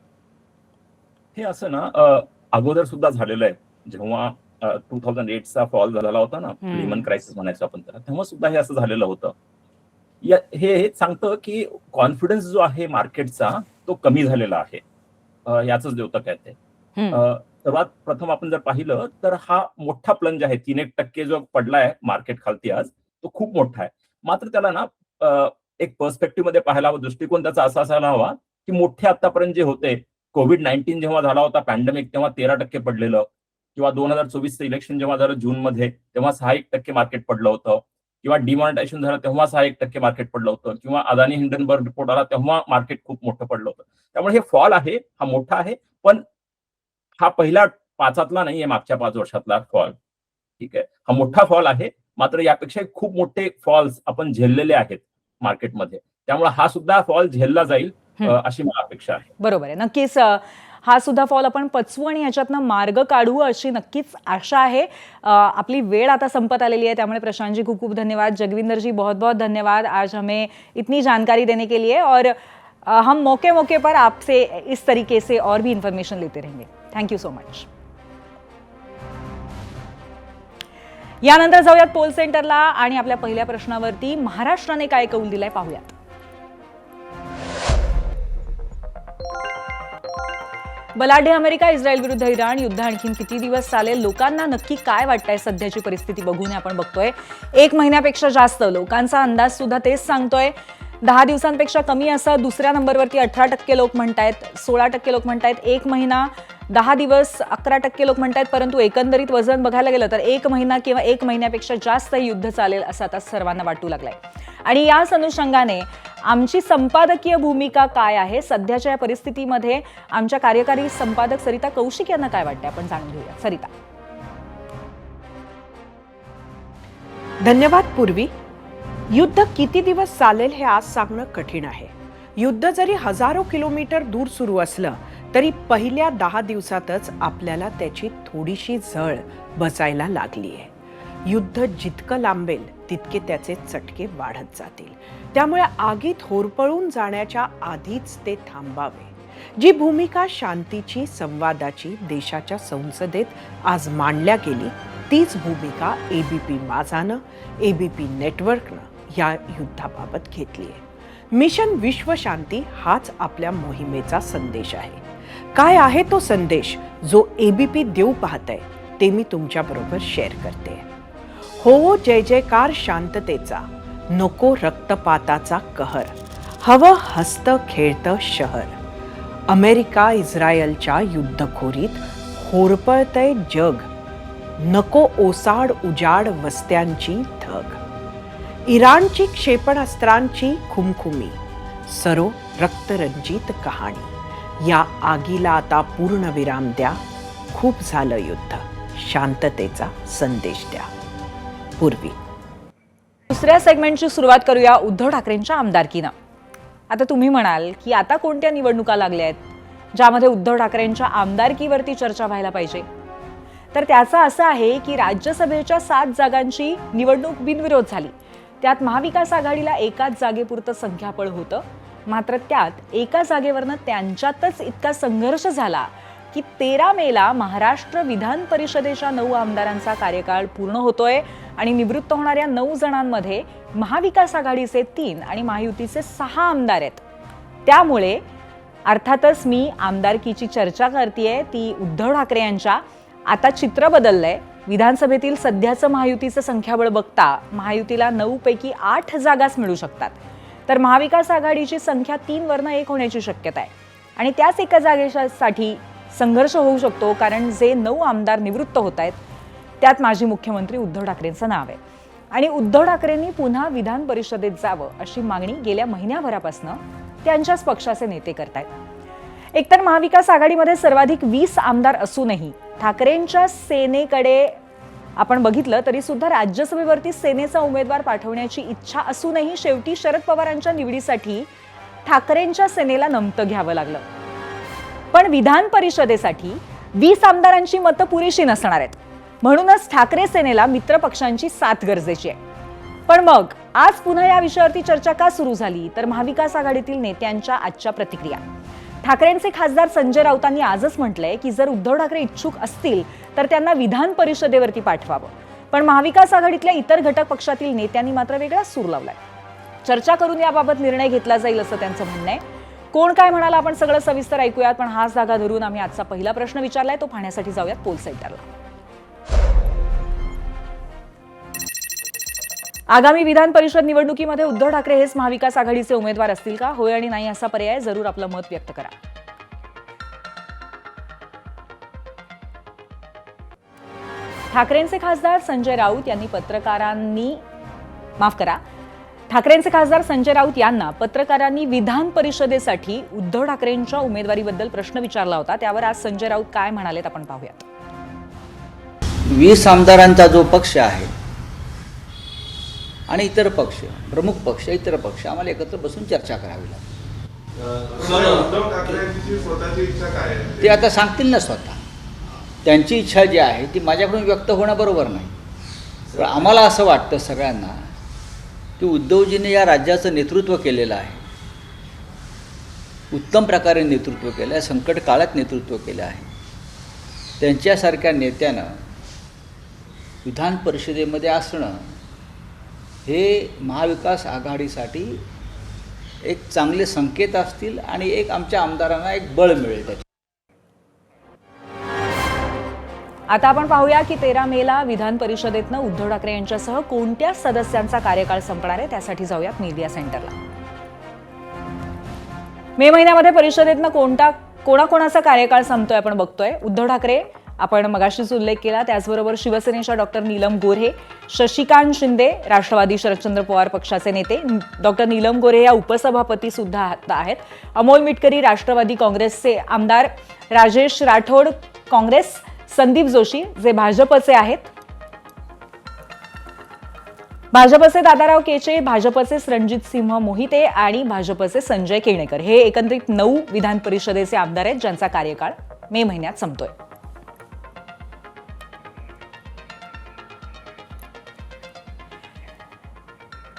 H: हे असं ना अगोदर सुद्धा झालेलं आहे. जेव्हा 2008चा फॉल झालेला होता ना, लिमन क्रायसिस म्हणायचं आपण त्याला, तेव्हा सुद्धा हे असं झालेलं होतं. हे सांगतं की कॉन्फिडन्स जो आहे मार्केटचा तो कमी झालेला आहे, याच द्योतक आहे ते. सर्वात प्रथम आपण जर पाहिलं तर हा मोठा प्लंज आहे, 3-1% जो पडलाय मार्केट खालती आज, तो खूप मोठा आहे. मात्र त्याला ना एक पर्स्पेक्टिव्ह मध्ये पाहायला हवा, दृष्टिकोन त्याचा असा असायला हवा की मोठे आतापर्यंत जे होते, कोविड-19 जेव्हा झाला होता पॅन्डेमिक, तेव्हा 13% पडलेलं, किंवा 2024चं इलेक्शन जेव्हा झालं जूनमध्ये तेव्हा 6-1% मार्केट पडलं होतं, किंवा डिमॉनिटायझेशन झालं तेव्हा 6-1% मार्केट पडलं होतं, किंवा अदानी हिंडनबर्ग रिपोर्ट आला तेव्हा मार्केट खूप मोठं पडलं होतं. त्यामुळे हे फॉल आहे, हा मोठा आहे, पण हा पहिला 5 नाहीये मागच्या 5 वर्षातला फॉल. ठीक आहे, हा मोठा फॉल आहे, मात्र यापेक्षा खूप मोठे फॉल्स आपण झेललेले आहेत मार्केटमध्ये. त्यामुळे हा सुद्धा फॉल झेलला जाईल अशी मला अपेक्षा आहे.
A: बरोबर आहे, नक्कीच हा सुद्धा फॉल आपण पचवू आणि याच्यातनं मार्ग काढू अशी नक्कीच आशा आहे. आपली वेळ आता संपत आलेली है, त्यामुळे प्रशांत जी खूप खूप धन्यवाद, जगविंदर जी बहुत बहुत धन्यवाद, आज हमें इतनी जानकारी देने के लिए, और हम मौके मौके पर आपसे इस तरीके से और भी इन्फॉर्मेशन लेते रहेंगे. Thank you so much. यानंतर जाऊयात पोल सेंटरला आणि आपल्या पहिल्या प्रश्नावरती महाराष्ट्राने काय कौल दिलाय पाहूयात. बलाढ्य अमेरिका, इस्रायल विरुद्ध इराण युद्ध आणखीन किती दिवस चालेल, लोकांना नक्की काय वाटतंय सध्याची परिस्थिती बघून आपण बघतोय. 1 महिन्यापेक्षा जास्त लोकांचा अंदाज सुद्धा तेच सांगतोय. 10 दिवसांपेक्षा कमी असं दुसऱ्या नंबरवरती 18% लोक म्हणतायत, 16% लोक म्हणतायत 1 महिना, 10 दिवस 11% लोक म्हणतायत, परंतु एकंदरीत वजन बघायला गेलं तर 1 महिना किंवा 1 महिन्यापेक्षा जास्त युद्ध चालेल असं आता सर्वांना वाटू लागलंय. आणि याच अनुषंगाने आमची संपादकीय भूमिका काय आहे, सध्याच्या या परिस्थितीमध्ये आमच्या कार्यकारी संपादक सरिता कौशिक यांना काय वाटतं आपण जाणून घेऊया. सरिता.
I: धन्यवाद पूर्वी. युद्ध किती दिवस चालेल हे आज सांगणं कठीण आहे. युद्ध जरी हजारो किलोमीटर दूर सुरू असलं तरी पहिल्या 10 दिवसातच आपल्याला त्याची थोडीशी झळ बसायला लागली आहे. युद्ध जितकं लांबेल तितके त्याचे चटके वाढत जातील. त्यामुळे आगीत होरपळून जाण्याच्या आधीच ते थांबावे. जी भूमिका शांतीची, संवादाची देशाच्या संसदेत आज मांडल्या गेली, तीच भूमिका एबीपी माझानं, एबीपी नेटवर्कनं या युद्धाबाबत घेतली आहे. मिशन विश्वशांती हाच आपल्या मोहिमेचा संदेश आहे. काय आहे तो संदेश जो एबीपी देऊ पाहतंय ते मी तुमच्याबरोबर शेअर करते. हो जय जयकार शांततेचा, नको रक्तपाताचा कहर, हवं हसत खेळतं शहर. अमेरिका इस्रायलच्या युद्धखोरीत होरपळतंय जग, नको ओसाड उजाड वस्त्यांची धग. इराणची क्षेपणास्त्रांची खुमखुमी, सरो रक्तरंजित कहाणी. या आगीला आता पूर्ण विराम द्या, खूप झालं युद्ध, शांततेचा संदेश द्या. पूर्वी.
A: दुसऱ्या सेगमेंटची सुरुवात करूया उद्धव ठाकरेंच्या आमदारकीनं. आता तुम्ही म्हणाल की आता कोणत्या निवडणुका लागल्या आहेत ज्यामध्ये उद्धव ठाकरेंच्या आमदारकीवरती चर्चा व्हायला पाहिजे, तर त्याचं असं आहे की राज्यसभेच्या 7 जागांची निवडणूक बिनविरोध झाली. त्यात महाविकास आघाडीला एकाच जागेपुरतं संख्याबळ होतं, मात्र त्यात एका जागेवरनं त्यांच्यातच इतका संघर्ष झाला की 13 मेला महाराष्ट्र विधान परिषदेच्या 9 आमदारांचा कार्यकाळ पूर्ण होतोय आणि निवृत्त होणाऱ्या 9 जणांमध्ये महाविकास आघाडीचे 3 आणि महायुतीचे 6 आमदार आहेत. त्यामुळे अर्थातच मी आमदारकीची चर्चा करतेय ती उद्धव ठाकरे यांच्या. आता चित्र बदललंय. विधानसभेतील सध्याचं महायुतीचं संख्याबळ बघता महायुतीला 9 पैकी 8 जागाच मिळू शकतात, तर महाविकास आघाडीची संख्या 3 वरनं 1 होण्याची शक्यता आहे. आणि त्याच एका जागेसाठी संघर्ष होऊ शकतो, कारण जे 9 आमदार निवृत्त होत आहेत त्यात माजी मुख्यमंत्री उद्धव ठाकरेंचं नाव आहे. आणि उद्धव ठाकरेंनी पुन्हा विधान परिषदेत जावं अशी मागणी गेल्या महिन्याभरापासून त्यांच्याच पक्षाचे नेते करतायत. एकतर महाविकास आघाडीमध्ये सर्वाधिक 20 आमदार असूनही ठाकरेंच्या सेनेकडे आपण बघितलं तरी सुद्धा राज्यसभेवरती सेनेचा उमेदवार पाठवण्याची इच्छा असूनही शेवटी शरद पवारांच्या निवडीसाठी ठाकरेंच्या सेनेला नमतं घ्यावं लागलं. पण विधान परिषदेसाठी 20 आमदारांची मतं पुरेशी नसणार आहेत, म्हणूनच ठाकरे सेनेला मित्र पक्षांची साथ गरजेची आहे. पण मग आज पुन्हा या विषयावरती चर्चा का सुरू झाली, तर महाविकास आघाडीतील नेत्यांच्या आजच्या प्रतिक्रिया. ठाकरेंचे खासदार संजय राऊतांनी आजच म्हटलंय की जर उद्धव ठाकरे इच्छुक असतील तर त्यांना विधान परिषदेवरती पाठवावं. पण महाविकास आघाडीतल्या इतर घटक पक्षातील नेत्यांनी मात्र वेगळाच सूर लावलाय. चर्चा करून याबाबत निर्णय घेतला जाईल असं त्यांचं म्हणणं आहे. कोण काय म्हणाला आपण सगळं सविस्तर ऐकूयात, पण हाच धागा धरून आम्ही आजचा पहिला प्रश्न विचारलाय तो पाहण्यासाठी जाऊयात पोल सेंटरला. आगामी विधान परिषद निवडणुकीमध्ये उद्धव ठाकरे हेच महाविकास आघाडीचे उमेदवार असतील का? होय आणि नाही असा पर्याय जरूर आपलं मत व्यक्त करा. ठाकरेंचे खासदार संजय राऊत यांना पत्रकारांनी विधान परिषदेसाठी उद्धव ठाकरेंच्या उमेदवारीबद्दल प्रश्न विचारला होता. त्यावर आज संजय राऊत काय म्हणालेत आपण पाहूयात.
J: 20 आमदारांचा जो पक्ष आहे आणि इतर पक्ष, प्रमुख पक्ष, इतर पक्ष आम्हाला एकत्र बसून चर्चा करावी लागते.
D: उद्धव ठाकरेंची स्वतःची इच्छा काय आहे
J: ते आता सांगतील ना स्वतः. त्यांची इच्छा जी आहे ती माझ्याकडून व्यक्त होणं बरोबर नाही. पण आम्हाला असं वाटतं सगळ्यांना की उद्धवजीने या राज्याचं नेतृत्व केलेलं आहे, उत्तम प्रकारे नेतृत्व केलं आहे, संकट काळात नेतृत्व केलं आहे. त्यांच्यासारख्या नेत्यानं विधान परिषदेमध्ये असणं हे महाविकास आघाडीसाठी एक चांगले संकेत असतील आणि एक आमच्या आमदारांना एक बळ मिळेल. त्याच्या
A: आता आपण पाहूया की 13 मेला विधान परिषदेतनं उद्धव ठाकरे यांच्यासह कोणत्या सदस्यांचा कार्यकाळ संपणार आहे. त्यासाठी जाऊयात मीडिया सेंटरला. मे महिन्यामध्ये परिषदेतनं कोणाकोणाचा कार्यकाळ संपतोय आपण बघतोय. उद्धव ठाकरे आपण मगाशीच उल्लेख केला, त्याचबरोबर शिवसेनेच्या डॉक्टर नीलम गोऱ्हे, शशिकांत शिंदे राष्ट्रवादी शरदचंद्र पवार पक्षाचे नेते, डॉक्टर नीलम गोऱ्हे या उपसभापती सुद्धा आहेत, अमोल मिटकरी राष्ट्रवादी काँग्रेसचे आमदार, राजेश राठोड काँग्रेस, संदीप जोशी जे भाजपचे आहेत, भाजपचे दादाराव केचे, भाजपचे रणजित सिंह मोहिते आणि भाजपचे संजय केणेकर हे एकंदरीत 9 विधान परिषदेचे आमदार आहेत ज्यांचा कार्यकाळ मे महिन्यात संपतोय.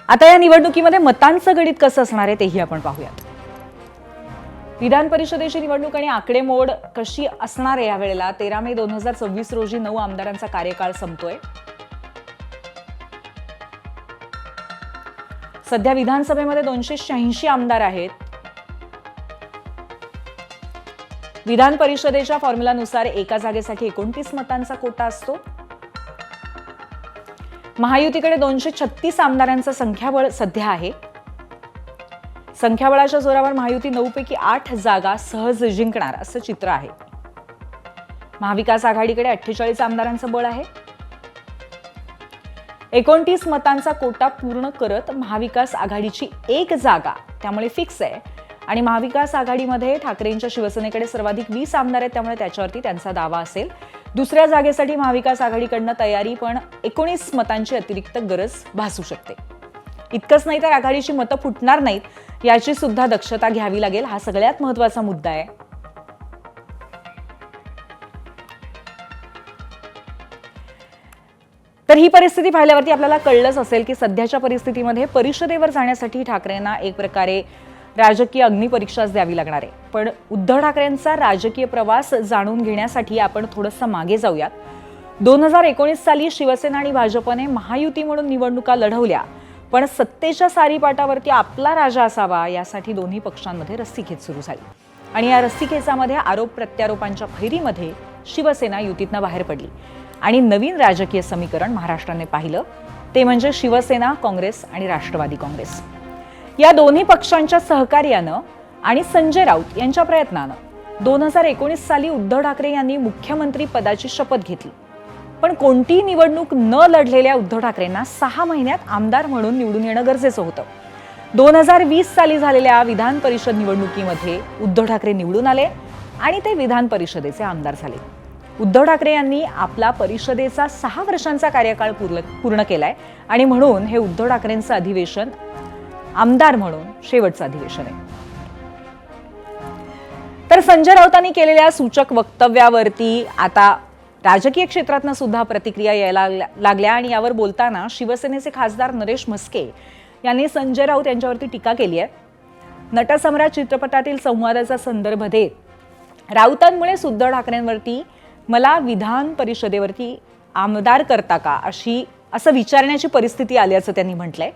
A: आता या निवडणुकीमध्ये मतांचं गणित कसं असणार आहे तेही आपण पाहूयात. विधान परिषदेची निवडणूक आणि आकडेमोड कशी असणार आहे यावेळेला. 13 मे 2026 रोजी 9 आमदारांचा कार्यकाळ संपतोय. सध्या विधानसभेमध्ये 286 आमदार आहेत. विधान परिषदेच्या फॉर्म्युलानुसार एका जागेसाठी 29 मतांचा कोटा असतो. महायुतीकडे 236 आमदारांचं संख्याबळ सध्या आहे. संख्याबळाच्या जोरावर महायुती 9 पैकी 8 जागा सहज जिंकणार असं चित्र आहे. महाविकास आघाडीकडे 48 आमदारांचं बळ आहे. 29 मतांचा कोटा पूर्ण करत महाविकास आघाडीची 1 जागा त्यामुळे फिक्स आहे आणि महाविकास आघाडीमध्ये ठाकरेंच्या शिवसेनेकडे सर्वाधिक 20 आमदार आहेत त्यामुळे त्याच्यावरती त्यांचा दावा असेल. दुसऱ्या जागेसाठी महाविकास आघाडीकडनं तयारी, पण 19 मतांची अतिरिक्त गरज भासू शकते. इतकंच नाही तर आघाडीची मतं फुटणार नाहीत याची सुद्धा दक्षता घ्यावी लागेल. हा सगळ्यात महत्त्वाचा मुद्दा आहे. तर ही परिस्थिती पाहिल्यावरती आपल्याला कळलंच असेल की सध्याच्या परिस्थितीमध्ये परिषदेवर जाण्यासाठी ठाकरेंना एक प्रकारे राजकीय अग्निपरीक्षाच द्यावी लागणार आहे. पण उद्धव ठाकरेंचा राजकीय प्रवास जाणून घेण्यासाठी आपण थोडंसं मागे जाऊयात. 2019 साली शिवसेना आणि भाजपने महायुती म्हणून निवडणुका लढवल्या, पण सत्तेच्या सारीपाटावरती आपला राजा असावा यासाठी दोन्ही पक्षांमध्ये रस्सीखेच सुरू झाली आणि या रस्सीखेचामध्ये आरोप प्रत्यारोपांच्या फैरीमध्ये शिवसेना युतीतनं बाहेर पडली आणि नवीन राजकीय समीकरण महाराष्ट्राने पाहिलं ते म्हणजे शिवसेना, काँग्रेस आणि राष्ट्रवादी काँग्रेस. या दोन्ही पक्षांच्या सहकार्यानं आणि संजय राऊत यांच्या प्रयत्नानं 2019 साली उद्धव ठाकरे यांनी मुख्यमंत्री पदाची शपथ घेतली. पण कोणतीही निवडणूक न लढलेल्या उद्धव ठाकरेंना 6 महिन्यात आमदार म्हणून निवडून येणं गरजेचं होतं. 2020 साली झालेल्या विधान परिषद निवडणुकीमध्ये उद्धव ठाकरे निवडून आले आणि ते विधान परिषदेचे आमदार झाले. उद्धव ठाकरे यांनी आपला परिषदेचा 6 वर्षांचा कार्यकाळ पूर्ण केलाय आणि म्हणून हे उद्धव ठाकरेंचं अधिवेशन आमदार म्हणून शेवटचं अधिवेशन आहे. तर संजय राऊतांनी केलेल्या सूचक वक्तव्यावरती आता राजकीय क्षेत्रातनं सुद्धा प्रतिक्रिया यायला लागल्या आणि यावर बोलताना शिवसेनेचे खासदार नरेश म्हस्के यांनी संजय राऊत यांच्यावरती टीका केली आहे. नटसम्राट चित्रपटातील संवादाचा संदर्भ देत राऊतांमुळेच उद्धव ठाकरेंवरती मला विधान परिषदेवरती आमदार करता का असं विचारण्याची परिस्थिती आल्याचं त्यांनी म्हटलंय.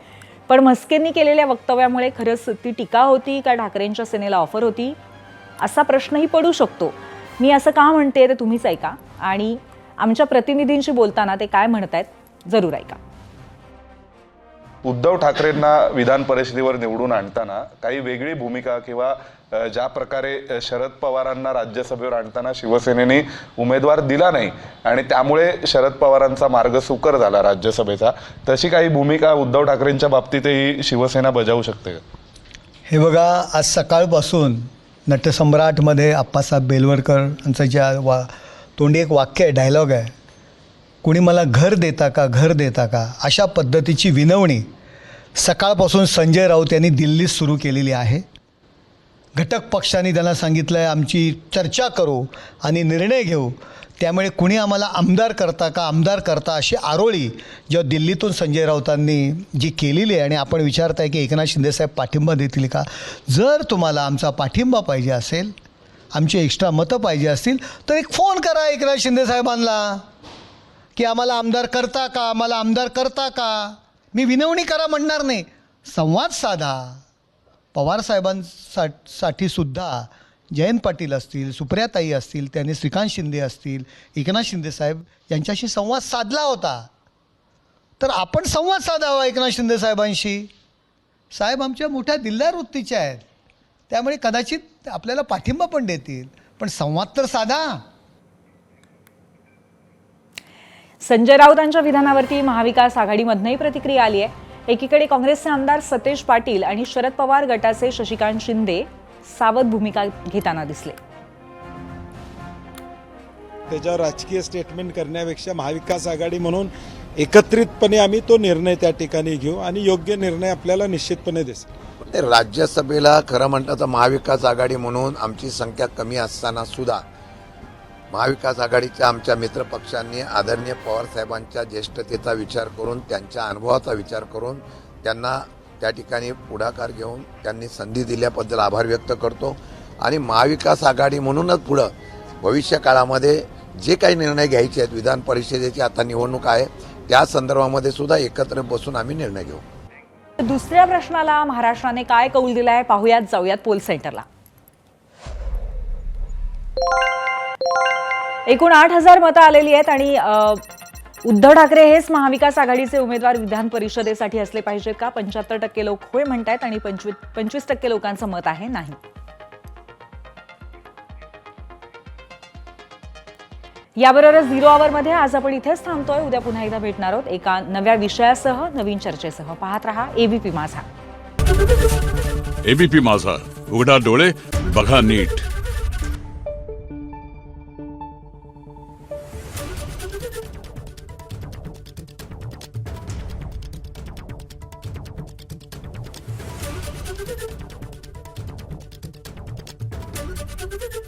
A: पण म्हस्केंनी केलेल्या वक्तव्यामुळे खरंच ती टीका होती का ठाकरेंच्या सेनेला ऑफर होती असा प्रश्नही पडू शकतो. मी असं का म्हणते ते तुम्हीच ऐका आणि आमच्या प्रतिनिधींशी बोलताना ते काय म्हणतायत जरूर ऐका.
K: उद्धव ठाकरेंना विधान परिषदेवर निवडून आणताना काही वेगळी भूमिका किंवा ज्या प्रकारे शरद पवारांना राज्यसभेवर आणताना शिवसेनेने उमेदवार दिला नाही आणि त्यामुळे शरद पवारांचा मार्ग सुकर झाला राज्यसभेचा, तशी काही भूमिका उद्धव ठाकरेंच्या बाबतीतही शिवसेना बजावू शकते का?
L: हे बघा, आज सकाळपासून नटसम्राटमध्ये आप्पासाहेब बेलवलकर यांचं ज्या तोंडी एक वाक्य आहे, डायलॉग आहे, कुणी मला घर देता का, घर देता का, अशा पद्धतीची विनवणी सकाळपासून संजय राऊत यांनी दिल्लीत सुरू केलेली आहे. घटक पक्षांनी त्यांना सांगितलं आहे आमची चर्चा करू आणि निर्णय घेऊ, त्यामुळे कुणी आम्हाला आमदार करता का, आमदार करता, अशी आरोळी जेव्हा दिल्लीतून संजय राऊतांनी जी केलेली आहे. आणि आपण विचारताय की एकनाथ शिंदेसाहेब पाठिंबा देतील का? जर तुम्हाला आमचा पाठिंबा पाहिजे असेल, आमची एक्स्ट्रा मतं पाहिजे असतील तर एक फोन करा एकनाथ शिंदेसाहेबांना की आम्हाला आमदार करता का, आम्हाला आमदार करता का. मी विनवणी करा म्हणणार नाही, संवाद साधा. पवारसाहेबांसाठी सुद्धा जयंत पाटील असतील, सुप्रियाताई असतील, त्यांनी श्रीकांत शिंदे असतील, एकनाथ शिंदेसाहेब यांच्याशी संवाद साधला होता. तर आपण संवाद साधावा एकनाथ शिंदेसाहेबांशी. साहेब आमच्या मोठ्या दिलदार वृत्तीच्या आहेत, त्यामुळे कदाचित आपल्याला पाठिंबा पण देतील, पण संवाद तर साधा.
A: संजय राऊतांच्या विधानावरती महाविकास आघाडीमधनंही प्रतिक्रिया आली आहे. एकीकडे काँग्रेसचे आमदार सतेज पाटील आणि शरद पवार गटाचे शशिकांत शिंदे सावध भूमिका घेताना दिसले.
M: त्याच्यावर राजकीय स्टेटमेंट करण्यापेक्षा महाविकास आघाडी म्हणून एकत्रितपणे आम्ही तो निर्णय त्या ठिकाणी घेऊ आणि योग्य निर्णय आपल्याला निश्चितपणे दिसेल.
N: राज्यसभेला खरं म्हटलं तर महाविकास आघाडी म्हणून आमची संख्या कमी असताना सुद्धा महाविकास आघाडीच्या आमच्या मित्रपक्षांनी आदरणीय पवारसाहेबांच्या ज्येष्ठतेचा विचार करून, त्यांच्या अनुभवाचा विचार करून त्यांना त्या ठिकाणी पुढाकार घेऊन त्यांनी संधी दिल्याबद्दल आभार व्यक्त करतो. आणि महाविकास आघाडी म्हणूनच पुढं भविष्य काळामध्ये जे काही निर्णय घ्यायचे आहेत, विधान परिषदेची आता निवडणूक आहे, त्या संदर्भामध्ये सुद्धा एकत्र बसून आम्ही निर्णय घेऊ.
A: दुसऱ्या प्रश्नाला महाराष्ट्राने काय कौल दिलाय पाहुयात, जाऊयात पोल सेंटरला. एकूण 8,000 मतं आलेली आहेत आणि उद्धव ठाकरे हेच महाविकास आघाडीचे उमेदवार विधान परिषदेसाठी असले पाहिजेत का? 75% लोक होय म्हणतायत आणि 25% लोकांचं मत आहे नाही. याबरोबरच 0 आवरमध्ये आज आपण इथेच थांबतोय. उद्या पुन्हा एकदा भेटणार आहोत एका नव्या विषयासह, नवीन चर्चेसह. पाहत रहा एबीपी माझा.
O: एबीपी माझा, उघडा डोळे बघा नीट.
P: Thank you.